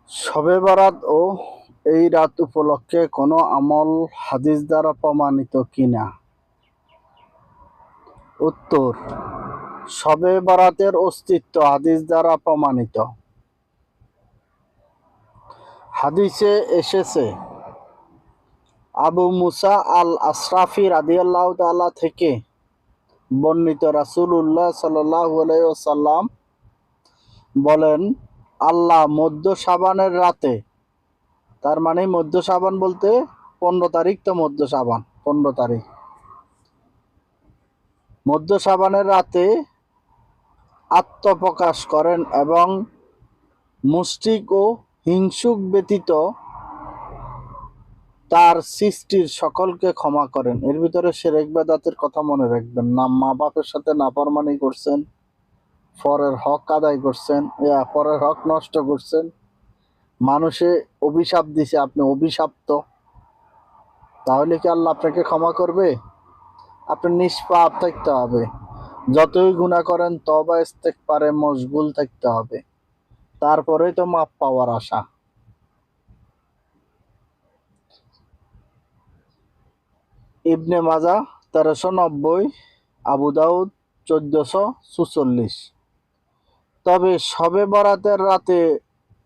শবে বরাত ও এই রাত উপলক্ষে কোনো আমল হাদিস দ্বারা প্রমাণিত কিনা? উত্তর: শবে বরাতের অস্তিত্ব হাদিস দ্বারা প্রমাণিত। হাদিসে এসেছে, আবু মুসা আল আশরাফি রাদিয়াল্লাহু তাআলা থেকে বর্ণিত, রাসূলুল্লাহ সাল্লাল্লাহু আলাইহি ওয়াসাল্লাম বলেন, আল্লাহ মধ্য শাবানের রাতে, তার মানে মধ্য শাবান বলতে 15 তারিখ, তো মধ্য শাবান 15 তারিখ, মধ্য শাবানের রাতে আত্মপ্রকাশ করেন এবং মুশরিক ও হিংসুক ব্যতীত তার সৃষ্টির সকলকে ক্ষমা করেন। এর ভিতরে শিরক বেদাতের কথা মনে রাখবেন না। মা বাপের সাথে নাফরমানি করছেন, পরের হক আদায় করছেন, পরের হক নষ্ট করছেন, মানুষে অভিশাপ দিছে, আপনি অভিশাপ্ত, তাহলে কি আল্লাহ আপনাকে ক্ষমা করবে? আপনি নিষ্পাপ থাকতে হবে। যতই গুনাহ করেন তওবা ইস্তেগফারে মশগুল থাকতে হবে, তারপরেই তো মাপ পাওয়ার আশা। ইবনে মাজাহ 1390, আবু দাউদ 1446। তবে শবে বরাতের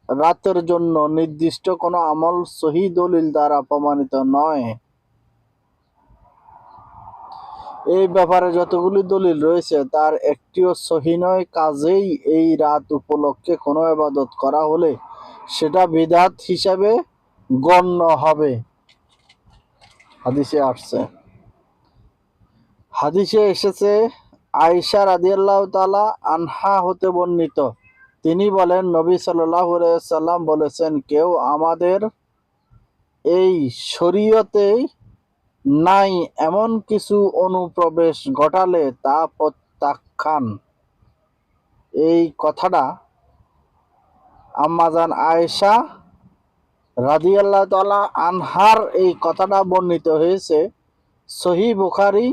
রাতের জন্য নির্দিষ্ট কোনো আমল সহিহ দলিল দ্বারা প্রমাণিত নয়। এই ব্যাপারে যতগুলি দলিল রয়েছে তার একটিও সহিহ নয়। কাজেই এই রাত উপলক্ষে কোনো ইবাদত করা হলে সেটা বিদআত হিসাবে গণ্য হবে। হাদিসে এসেছে, আয়েশা রাদিয়াল্লাহু তাআলা আনহা হতে বর্ণিত, তিনি বলেন, নবী সাল্লাল্লাহু আলাইহি ওয়াসাল্লাম বলেছেন, কেউ আমাদের এই শরীয়তে নাই এমন কিছু অনুপ্রবেশ ঘটালে তা প্রত্যাখ্যান। এই কথাটা আম্মাজান আয়েশা রাদিয়াল্লাহু তাআলা আনহার এই কথাটা বর্ণিত হয়েছে সহিহ বুখারী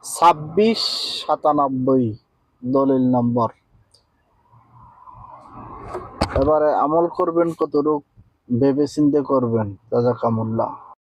2697 দলিল নম্বর। এবারে আমল করবেন কতটুক ভেবে চিন্তে করবেন। জাযাকামুল্লাহ।